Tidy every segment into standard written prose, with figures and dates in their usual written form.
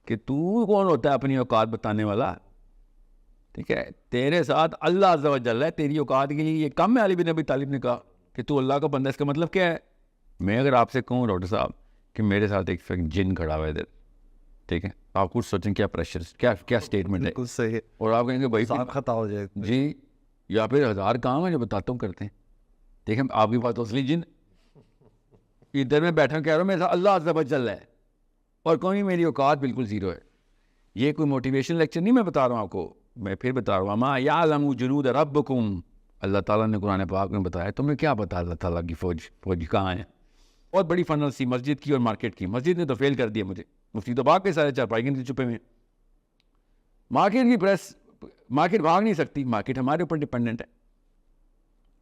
کہ تو کون ہوتا ہے اپنی اوقات بتانے والا. ٹھیک ہے, تیرے ساتھ اللہ عز و جل ہے, تیری اوقات کے لیے یہ کم ہے. علی بن ابی طالب نے کہا کہ تو اللہ کا بندہ, اس کا مطلب کیا ہے؟ میں اگر آپ سے کہوں ڈاکٹر صاحب کہ میرے ساتھ ایک جن کھڑا ہوا ہے ادھر, ٹھیک ہے, آپ کچھ سوچیں کیا پریشر, کیا اسٹیٹمنٹ ہے, بالکل صحیح. اور آپ کہیں گے بھائی خطا ہو جائے جی, یا پھر ہزار کام ہے جو بتاتا ہوں کرتے ہیں. دیکھیں آپ کی بات اصلی جن ادھر میں بیٹھا کہہ رہا ہوں میرے ساتھ اللہ عز و جل ہے, اور کوئی میری اوقات بالکل زیرو ہے. یہ کوئی موٹیویشن لیکچر نہیں میں بتا رہا ہوں آپ کو, میں پھر بتا رہا ہوں, ما یعلم جنود ربکم, اللہ تعالیٰ نے قرآن پاک میں بتایا. تمہیں کیا پتا اللہ تعالیٰ کی فوج کہاں ہے؟ بہت بڑی فنل سی مسجد کی اور مارکیٹ کی. مسجد نے تو فیل کر دیا مجھے, مفتی تو بھاگ کے سارے چارپائی کے چھپے ہوئے. مارکیٹ کی پریس, مارکیٹ بھاگ نہیں سکتی, مارکیٹ ہمارے اوپر ڈپینڈنٹ ہے.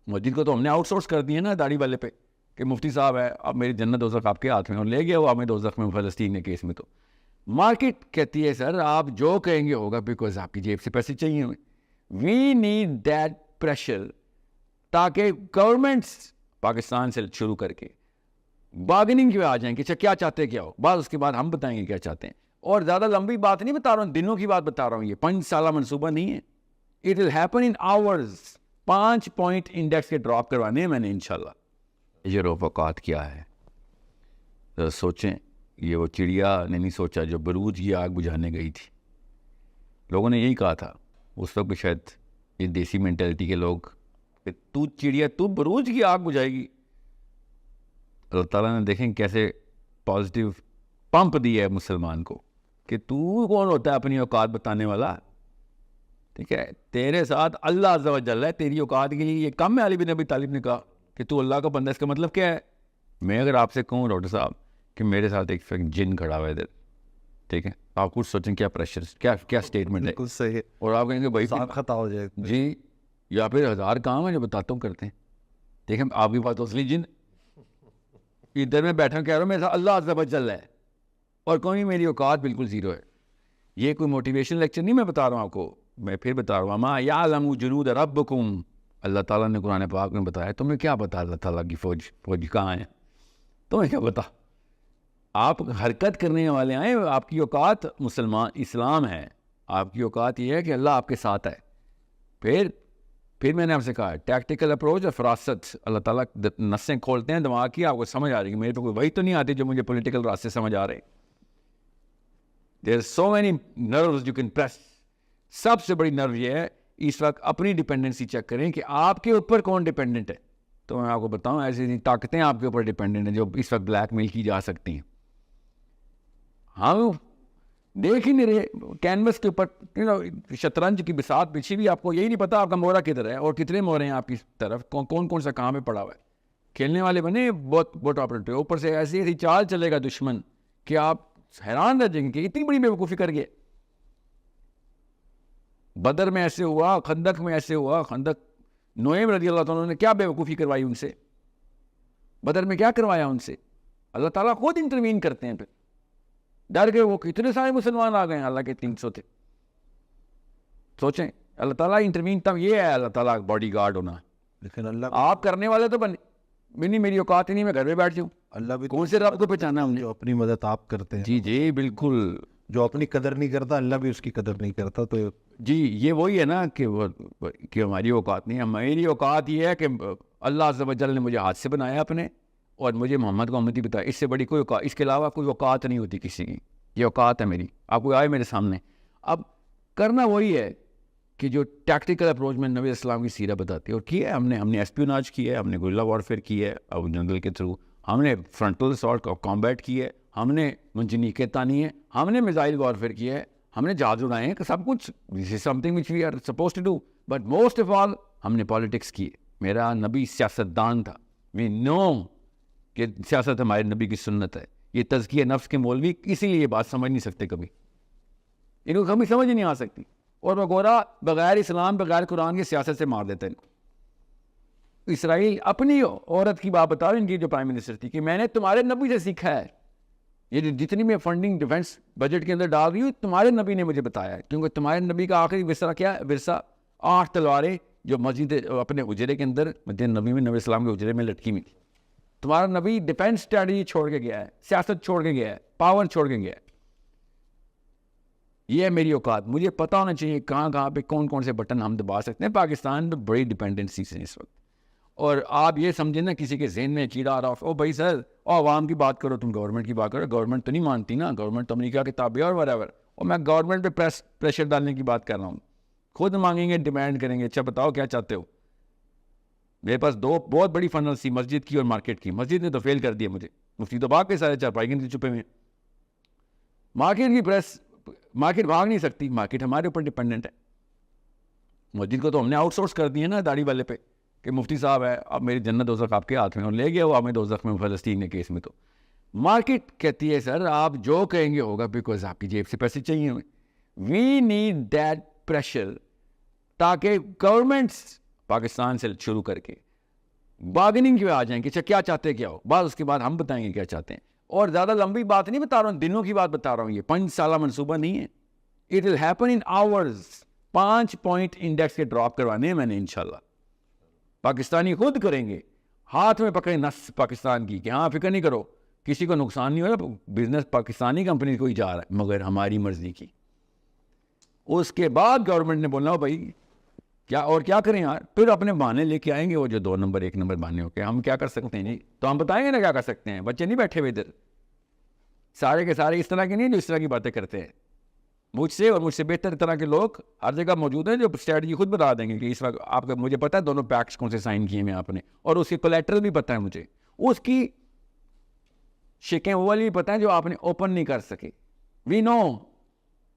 مسجد کو تو ہم نے آؤٹ سورس کر دیا نا داڑھی والے پہ, کہ مفتی صاحب ہے اب میری جنت دوزخ آپ کے ہاتھ میں, اور لے گیا وہ ہمیں دوزخ میں فلسطین کے کیس میں. تو مارکیٹ کہتی ہے سر آپ جو کہیں گے ہوگا, بیکاز آپ کی جیب سے پیسے چاہیے ہمیں. وی نیڈ دیٹ پریشر, تاکہ گورنمنٹس پاکستان سے شروع کر کے بارگننگ کی آ جائیں کہ اچھا کیا چاہتے ہیں کیا ہو, بعد اس کے بعد ہم بتائیں گے کیا چاہتے ہیں. اور زیادہ لمبی بات نہیں بتا رہا ہوں, دنوں کی بات بتا رہا ہوں, یہ 5 سالہ منصوبہ نہیں ہے. It will happen in hours. 5 point index کے ڈراپ کروانے ہیں میں نے انشاءاللہ. یہ اوقات کیا ہے سوچیں. یہ وہ چڑیا نے نہیں سوچا جو بروج کی آگ بجھانے گئی تھی. لوگوں نے یہی کہا تھا اس وقت, شاید یہ دیسی مینٹلٹی کے لوگ, کہ تو چڑیا تو بروج کی آگ بجھائے گی. اللہ تعالیٰ نے دیکھیں کیسے پازیٹیو پمپ دیا ہے مسلمان کو, کہ تو کون ہوتا ہے اپنی اوقات بتانے والا. ٹھیک ہے, تیرے ساتھ اللہ عز و جل ہے, تیری اوقات کے لیے یہ کم ہے. علی بن ابی طالب نے کہا کہ تو اللہ کا بندہ, اس کا مطلب کیا ہے؟ میں اگر آپ سے کہوں ڈاکٹر صاحب کہ میرے ساتھ ایک جن کھڑا ہوا ہے ادھر, ٹھیک ہے, آپ کچھ سوچیں کیا پریشر, کیا اسٹیٹمنٹ ہے, بالکل صحیح. اور آپ کہیں گے بھائی خطا ہو جائے جی, یا پھر ہزار کام ہے جو بتاتا ہوں کرتے ہیں. دیکھیں آپ کی بات اصلی جن ادھر میں بیٹھا کہہ رہا ہوں میرے ساتھ اللہ عز و جل ہے, اور کوئی میری اوقات بالکل زیرو ہے. یہ کوئی موٹیویشن لیکچر نہیں میں بتا رہا ہوں آپ کو, میں پھر بتا رہا ہوں, ما یعلم جنود ربکم, اللہ تعالیٰ نے قرآن پاک میں بتایا. تمہیں کیا پتا اللہ تعالیٰ کی فوج کہاں ہے؟ تمہیں کیا پتا؟ آپ حرکت کرنے والے آئیں, آپ کی اوقات مسلمان اسلام ہے. آپ کی اوقات یہ ہے کہ اللہ آپ کے ساتھ ہے. پھر میں نے آپ سے کہا ٹیکٹیکل اپروچ اور فراست. اللہ تعالیٰ نسیں کھولتے ہیں دماغ کی, آپ کو سمجھ آ رہی ہے. میرے پہ کوئی وہی تو نہیں آتی جو مجھے پولیٹیکل راستے سمجھ آ رہے. There are so many nerves you can press. سب سے بڑی نرو یہ ہے اس وقت اپنی ڈپینڈنسی چیک کریں کہ آپ کے اوپر کون ڈپینڈنٹ ہے. تو میں آپ کو بتاؤں ایسی طاقتیں آپ کے اوپر ڈپینڈنٹ ہیں جو اس وقت بلیک میل کی جا سکتی ہیں. ہم دیکھ ہی نہیں رہے کینوس کے اوپر شطرنج کی بساط بچھی بھی, آپ کو یہی نہیں پتا آپ کا مورا کدھر ہے اور کتنے مورے ہیں آپ کی طرف, کون سا کہاں پہ پڑا ہوا ہے. کھیلنے والے بنے بہت آپریٹو, اوپر سے ایسی چال چلے گا دشمن کہ آپ حیران رہ جائیں گے کہ اتنی بڑی بیوقوفی کر گئے. بدر میں ایسے ہوا, خندق میں ایسے ہوا. خندق نعیم رضی اللہ تعالیٰ نے کیا بیوقوفی کروائی ان سے, بدر میں کیا کروایا ان سے. اللہ تعالیٰ خود انٹروین کرتے ہیں. پھر ڈر گئے وہ, کتنے سارے مسلمان آ گئے ہیں, اللہ کے 300 تھے. سوچیں اللہ تعالیٰ انٹروین, تب یہ ہے اللہ تعالیٰ باڈی گارڈ ہونا. لیکن اللہ آپ کرنے والے تو بنے میری اوقات ہی نہیں, میں گھر میں بیٹھ جاؤں. اللہ بھی کون سے رب کو پہچانا ہم نے, جو اپنی مدد آپ کرتے ہیں. جی بالکل. جو اپنی قدر نہیں کرتا اللہ بھی اس کی قدر نہیں کرتا. تو جی یہ وہی ہے نا کہ ہماری اوقات نہیں ہے. میری اوقات یہ ہے کہ اللہ عز و جل نے مجھے ہاتھ سے بنایا اپنے, اور مجھے محمد کو امتی بتایا. اس سے بڑی کوئی اوقات, اس کے علاوہ کوئی اوقات نہیں ہوتی کسی کی. یہ اوقات ہے میری. آپ کو آئے میرے سامنے, اب کرنا وہی ہے کہ جو ٹیکٹیکل اپروچ میں نبی اسلام کی سیرت بتاتی ہے. اور کی ہے ہم نے ایسپیوناج کی ہے, ہم نے گریلا وارفیئر کی ہے اور جنگل کے تھرو, ہم نے فرنٹل اسالٹ کامبیٹ کی ہے, ہم نے منجنیقیں تانی ہے, ہم نے میزائل وارفیئر کی ہے, ہم نے جہاز اڑائے ہیں, کہ سب کچھ this is something which we are supposed to do. But most of all ہم نے پالیٹکس کی ہے. میرا نبی سیاستدان تھا. وی نو کہ سیاست ہمارے نبی کی سنت ہے. یہ تزکیہ نفس کے مولوی اسی لیے یہ بات سمجھ نہیں سکتے, کبھی ان کو کبھی سمجھ ہی نہیں آ سکتی. اور بغورا بغیر اسلام بغیر قرآن کی سیاست سے مار دیتے ہیں. اسرائیل اپنی عورت کی بات بتا رہے ان کی جو پرائم منسٹر تھی, کہ میں نے تمہارے نبی سے سیکھا ہے. یہ جتنی میں فنڈنگ ڈیفنس بجٹ کے اندر ڈال رہی ہوں تمہارے نبی نے مجھے بتایا ہے. کیونکہ تمہارے نبی کا آخری ورثہ کیا ہے؟ ورثہ 8 تلواریں جو مسجد اپنے حجرے کے اندر, مسجد نبی میں نبی اسلام کے حجرے میں لٹکی ہوئی تھی. تمہارا نبی ڈیفینس اسٹریٹجی چھوڑ کے گیا ہے, سیاست چھوڑ کے گیا ہے, پاور چھوڑ کے گیا ہے. یہ ہے میری اوقات. مجھے پتہ ہونا چاہیے کہاں کہاں پہ کون کون سے بٹن ہم دبا سکتے ہیں. پاکستان میں بڑی ڈپینڈنسی سے اس وقت, اور آپ یہ سمجھیں نا کسی کے ذہن میں کیڑا آ رہا او بھائی سر او عوام کی بات کرو, تم گورنمنٹ کی بات کرو, گورنمنٹ تو نہیں مانتی نا, گورنمنٹ تو امریکہ کے تابع اور whatever. اور میں گورنمنٹ پہ پریشر ڈالنے کی بات کر رہا ہوں. خود مانگیں گے, ڈیمانڈ کریں گے, اچھا بتاؤ کیا چاہتے ہو. میرے پاس دو بہت بڑی فنل تھی, مسجد کی اور مارکیٹ کی. مسجد نے تو فیل کر دیا مجھے, مفتی تو بھاگ کے سارے چارپائی کے نیچے چھپے ہوئے. مارکیٹ کی پریس, مارکیٹ بھاگ نہیں سکتی, مارکیٹ ہمارے اوپر ڈپینڈنٹ ہے. مسجد کو تو ہم نے آؤٹ سورس کر دیا نا داڑھی والے پہ کہ مفتی صاحب ہے اب میری جنت دوزخ آپ کے ہاتھ میں, اور لے گیا وہ ہمیں دوزخ میں فلسطین کے کیس میں. تو مارکیٹ کہتی ہے سر آپ جو کہیں گے ہوگا بیکاز آپ کی جیب سے پیسے چاہیے ہمیں. وی نیڈ دیٹ پریشر تاکہ گورنمنٹس پاکستان سے شروع کر کے بارگننگ کے آ جائیں کہ اچھا کیا چاہتے کیا ہو, بعد اس کے بعد ہم بتائیں گے کیا چاہتے ہیں. اور زیادہ لمبی بات نہیں بتا رہا ہوں, دنوں کی بات بتا رہا ہوں, یہ 5 سالہ منصوبہ نہیں ہے. It will happen in hours. 5 point index کے ڈراپ کروانے ہیں میں نے انشاءاللہ. پاکستانی خود کریں گے, ہاتھ میں پکڑے نس پاکستان کی کہ ہاں فکر نہیں کرو کسی کو نقصان نہیں ہو رہا, بزنس پاکستانی کمپنی کو ہی جا رہا ہے مگر ہماری مرضی کی. اس کے بعد گورنمنٹ نے بولنا بھائی کیا اور کیا کریں یار, پھر اپنے بہانے لے کے آئیں گے وہ جو 2 نمبر 1 نمبر بہانے ہو کے. ہم کیا کر سکتے ہیں جی, تو ہم بتائیں گے نا کیا کر سکتے ہیں. بچے نہیں بیٹھے ہوئے ادھر, سارے کے سارے اس طرح کے نہیں جو اس طرح کی باتیں کرتے ہیں. مجھ سے اور مجھ سے بہتر طرح کے لوگ ہر جگہ موجود ہیں جو اسٹریٹجی خود بتا دیں گے کہ اس وقت آپ کا, مجھے پتا ہے دونوں پیکٹس کون سے سائن کیے ہیں آپ نے, اور اس کے کولیٹرل بھی پتا ہے مجھے, اس کی شکیں وہ والی بھی پتا ہے جو آپ نے اوپن نہیں کر سکے. We know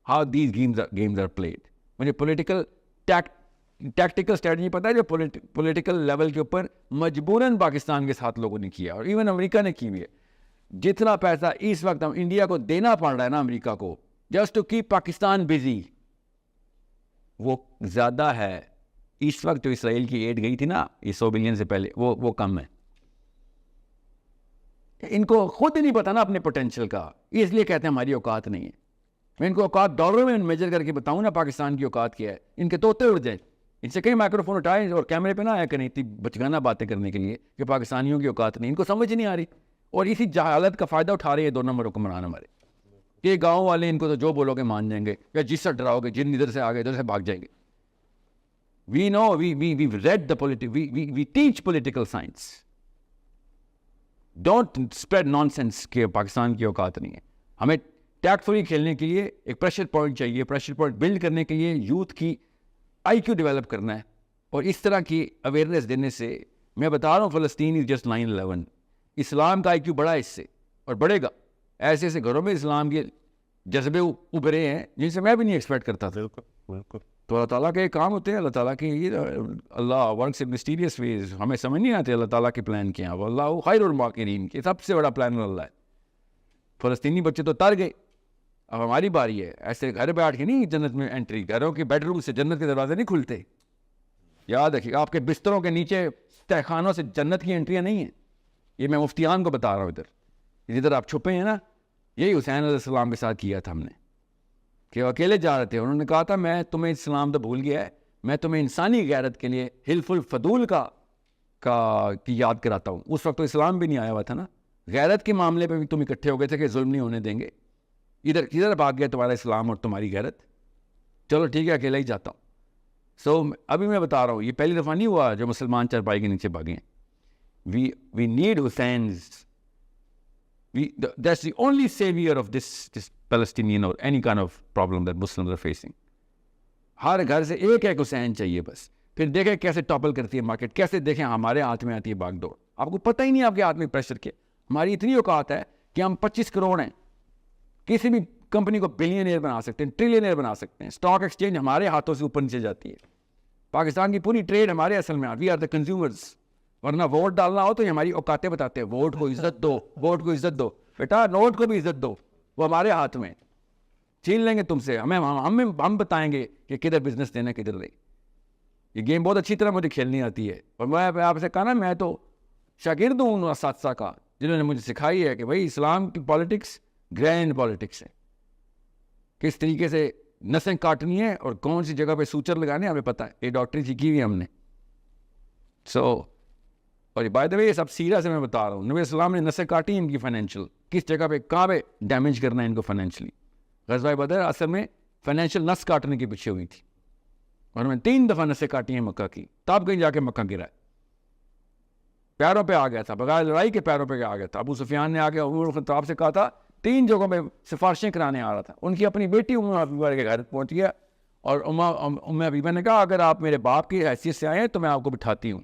how these games are played. مجھے پولیٹیکل ٹیکٹیکل اسٹریٹجی پتا ہے جو پولیٹیکل لیول کے اوپر مجبوراً پاکستان کے ساتھ لوگوں نے کیا, اور ایون امریکہ نے کی ہوئی ہے. جتنا پیسہ اس وقت ہم انڈیا کو دینا پڑ رہا ہے نا امریکہ کو just to keep Pakistan busy, وہ زیادہ ہے اس وقت جو اسرائیل کی ایڈ گئی تھی نا یہ 100 بلین سے پہلے, وہ کم ہے. ان کو خود نہیں پتا نا اپنے پوٹینشیل کا, اس لیے کہتے ہیں ہماری اوقات نہیں ہے. میں ان کو اوقات ڈالروں میں میجر کر کے بتاؤں نا پاکستان کی اوقات کیا ہے, ان کے طوطے اڑ جائیں. ان سے کئی مائکرو فون اٹھائے اور کیمرے پہ نہ آیا کریں اتنی بچگانہ باتیں کرنے کے لیے کہ پاکستانیوں کی اوقات نہیں. ان کو سمجھ نہیں آ رہی, اور اسی جہالت کا فائدہ اٹھا رہے ہیں 2 نمبر حکمران ہمارے. کہ گاؤں والے ان کو تو جو بولو گے مان جائیں گے, یا جس سے ڈراؤ گے جن ادھر سے آگے ادھر سے بھاگ جائیں گے. We know we read the we teach political science. Don't spread nonsense کہ پاکستان کی اوقات نہیں ہے. ہمیں ٹیکٹفلی کھیلنے کے لیے ایک پریشر پوائنٹ چاہیے. پریشر پوائنٹ بلڈ کرنے کے لیے یوتھ کی آئی کیو ڈیولپ کرنا ہے, اور اس طرح کی اویئرنیس دینے سے. میں بتا رہا ہوں فلسطین از جسٹ 9/11. اسلام کا آئی کیو بڑا ہے اس سے, اور بڑھے گا. ایسے ایسے گھروں میں اسلام کے جذبے ابھرے ہیں جن سے میں بھی نہیں ایکسپیکٹ کرتا تھا. بالکل. تو اللہ تعالیٰ کے کام ہوتے ہیں, اللہ تعالیٰ کے یہ اللہ ورکس ان مسٹیریس ویز. ہمیں سمجھ نہیں آتے اللہ تعالیٰ کے پلان کیا ہیں. اللہ خیر الماکرین, کے سب سے بڑا پلان اللہ ہے. فلسطینی بچے تو تر گئے, اب ہماری باری ہے. ایسے گھر بیٹھ کے نہیں جنت میں انٹری, گھروں کے بیڈ روم سے جنت کے دروازے نہیں کھلتے. یاد رکھیے آپ کے بستروں کے نیچے تہ خانوں سے جنت کی انٹریاں نہیں ہیں. یہ میں مفتیان کو بتا رہا ہوں. ادھر آپ چھپے ہیں نا, یہی حسین علیہ السلام کے ساتھ کیا تھا ہم نے کہ وہ اکیلے جا رہے تھے. انہوں نے کہا تھا میں تمہیں اسلام تو بھول گیا ہے, میں تمہیں انسانی غیرت کے لیے حلف الفضول کی یاد کراتا ہوں. اس وقت تو اسلام بھی نہیں آیا ہوا تھا نا. غیرت کے معاملے پہ بھی تم اکٹھے ہو گئے تھے کہ ظلم نہیں ہونے دیں گے. ادھر بھاگ گیا تمہارا اسلام اور تمہاری غیرت. چلو ٹھیک ہے اکیلا ہی جاتا ہوں. ابھی میں بتا رہا ہوں یہ پہلی دفعہ نہیں ہوا جو مسلمان چارپائی کے نیچے بھاگے ہیں. We need Hussains. That's the only savior of this Palestinian or any kind of problem that Muslims are facing. ہر گھر سے ایک حسین چاہیے بس. پھر دیکھیں کیسے ٹاپل کرتی ہے مارکیٹ, کیسے دیکھیں ہمارے ہاتھ میں آتی ہے باغ دوڑ. آپ کو پتہ ہی نہیں آپ کے ہاتھ میں پریشر کے. ہماری اتنی اوقات ہے کہ ہم 25 کروڑ ہیں, کسی بھی کمپنی کو بلینئر بنا سکتے ہیں, ٹریلینئر بنا سکتے ہیں. اسٹاک ایکسچینج ہمارے ہاتھوں سے اوپر نیچے جاتی ہے. پاکستان کی پوری ٹریڈ ہمارے اصل میں, وی آر دا کنزیومرز. ورنہ ووٹ ڈالنا ہو تو یہ ہماری اوقاتیں بتاتے ہیں, ووٹ کو عزت دو, ووٹ کو عزت دو. بیٹا نوٹ کو بھی عزت دو, وہ ہمارے ہاتھ میں. چھین لیں گے تم سے, ہم بتائیں گے کہ کدھر بزنس دینا کدھر نہیں. یہ گیم بہت اچھی طرح مجھے کھیلنی آتی ہے, اور میں آپ سے کہا نا میں تو شاگرد ہوں ان اساتذہ کا جنہوں نے مجھے سکھائی ہے کہ بھائی اسلام کی پالیٹکس گرینڈ پالیٹکس ہے. کس طریقے سے نسیں کاٹنی ہے اور کون سی جگہ پہ سوچر لگانے ہمیں پتہ ہے. یہ ڈاکٹری سیکھی ہوئی ہم نے. اور بائی دا وے یہ سب سیرہ سے میں بتا رہا ہوں. نبی السلام نے نسیں کاٹی ان کی فائنینشیل, کس جگہ پہ کہاں پہ ڈیمیج کرنا ہے ان کو فائنینشلی. غزوہ بدر اصل میں فائنینشیل نس کاٹنے کے پیچھے ہوئی تھی، اور میں 3 دفعہ نسیں کاٹی ہیں مکہ کی، تب کہیں جا کے مکہ گرا، پیروں پہ آ گیا تھا، بغیر لڑائی کے پیروں پہ آ گیا تھا۔ ابو سفیان نے آ کے عمر خطاب سے کہا تھا، 3 جگہوں پہ سفارشیں کرانے آ رہا تھا، ان کی اپنی بیٹی ام حبیبہ کے گھر پہنچ گیا، اور ام حبیبہ نے کہا اگر آپ میرے باپ کی حیثیت سے آئے ہیں تو میں آپ کو بٹھاتی ہوں،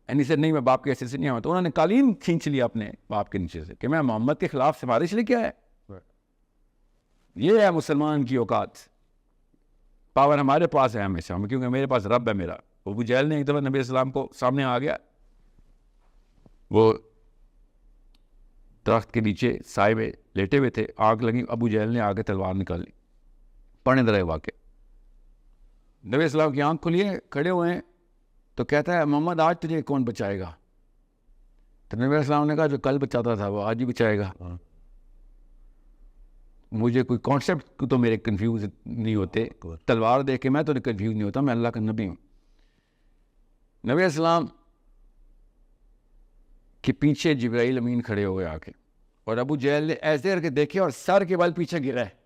یعنی سے نہیں میں باپ کی حیثیت سے نہیں آؤں، تو انہوں نے قالین کھینچ لیا اپنے باپ کے نیچے سے کہ میں محمد کے خلاف سفارش لے کے آیا۔ یہ ہے مسلمان کی اوقات، پاور ہمارے پاس ہے ہمیشہ، کیونکہ میرے پاس رب ہے میرا۔ ابو جہل نے ایک دفعہ نبی السلام کو سامنے آ گیا، وہ درخت کے نیچے سائے میں لیٹے ہوئے تھے، آگ لگی، ابو جہل نے آگے تلوار نکال لی۔ پڑھنے درے واقع، نبی السلام کی آنکھ کھلی ہے، کھڑے ہوئے ہیں، تو کہتا ہے محمد آج تجھے کون بچائے گا؟ تو نبی السلام نے کہا جو کل بچاتا تھا وہ آج ہی بچائے گا۔ مجھے کوئی کانسیپٹ تو میرے کنفیوز نہیں ہوتے، تلوار دیکھ کے میں تو کنفیوز نہیں ہوتا، میں اللہ کا نبی ہوں۔ نبی السلام کے پیچھے جبرائیل امین کھڑے ہوئے آ کے، اور ابو جہل نے ایسے کر کے دیکھے اور سر کے بل پیچھے گرا ہے،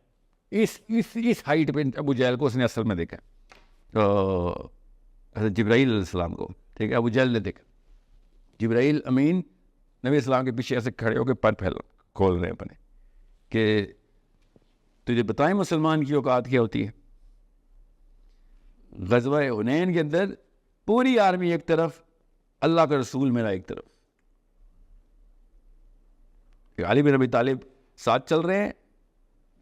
اس ہائٹ پہ ابو جہل کو اس نے اصل میں دیکھا، جبرائیل علیہ السلام کو، ٹھیک ہے، ابو جہل نے دیکھا جبرائیل امین نبی السلام کے پیچھے ایسے کھڑے ہو کے پر پھیل کھول رہے ہیں اپنے کہ تجھے بتائیں مسلمان کی اوقات کیا ہوتی ہے۔ غزوہ حنین کے اندر پوری آرمی ایک طرف، اللہ کا رسول میرا ایک طرف، علی بن ابی طالب ساتھ چل رہے ہیں،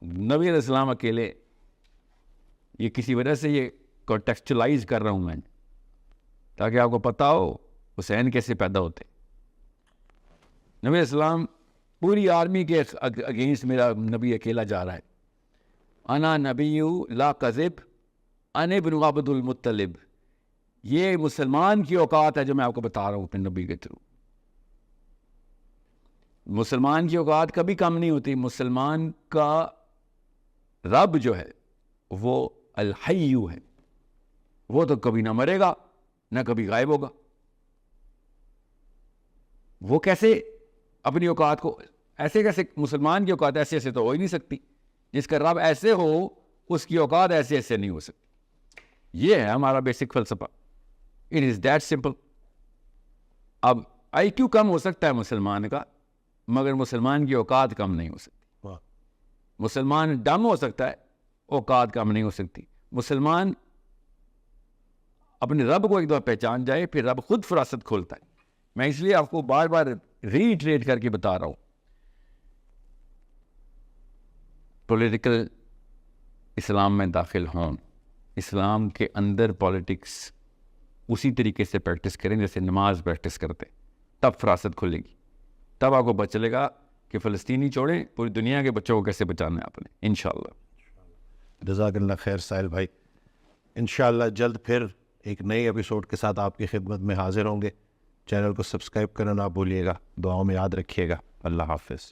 نبی علیہ السلام اکیلے۔ یہ کسی وجہ سے یہ کانٹیکسچلائز کر رہا ہوں میں تاکہ آپ کو پتہ ہو حسین کیسے پیدا ہوتے۔ نبی علیہ السلام پوری آرمی کے اگینسٹ میرا نبی اکیلا جا رہا ہے۔ انا نبی لا کذب انا ابن عبد المطلب، یہ مسلمان کی اوقات ہے جو میں آپ کو بتا رہا ہوں اپنے نبی کے تھرو۔ مسلمان کی اوقات کبھی کم نہیں ہوتی، مسلمان کا رب جو ہے وہ الحیو ہے، وہ تو کبھی نہ مرے گا نہ کبھی غائب ہوگا۔ وہ کیسے اپنی اوقات کو ایسے کیسے، مسلمان کی اوقات ایسے ایسے تو ہو ہی نہیں سکتی، جس کا رب ایسے ہو اس کی اوقات ایسے ایسے نہیں ہو سکتی۔ یہ ہے ہمارا بیسک فلسفہ، اٹ از دیٹ سمپل۔ اب آئی کیو کم ہو سکتا ہے مسلمان کا، مگر مسلمان کی اوقات کم نہیں ہو سکتی۔ مسلمان ڈم ہو سکتا ہے، اوقات کم نہیں ہو سکتی۔ مسلمان اپنے رب کو ایک دفعہ پہچان جائے پھر رب خود فراست کھولتا ہے۔ میں اس لیے آپ کو بار بار ریٹریٹ کر کے بتا رہا ہوں، پولیٹیکل اسلام میں داخل ہوں، اسلام کے اندر پالیٹکس اسی طریقے سے پریکٹس کریں جیسے نماز پریکٹس کرتے، تب فراست کھلے گی، تب آپ کو پتہ چلے گا کہ فلسطینی چھوڑیں، پوری دنیا کے بچوں کو کیسے بچانا ہے آپ نے، انشاءاللہ۔ جزاک اللہ خیر ساحل بھائی، انشاءاللہ جلد پھر ایک نئے ایپیسوڈ کے ساتھ آپ کی خدمت میں حاضر ہوں گے۔ چینل کو سبسکرائب کرنا نہ بھولیے گا، دعاؤں میں یاد رکھیے گا۔ اللہ حافظ۔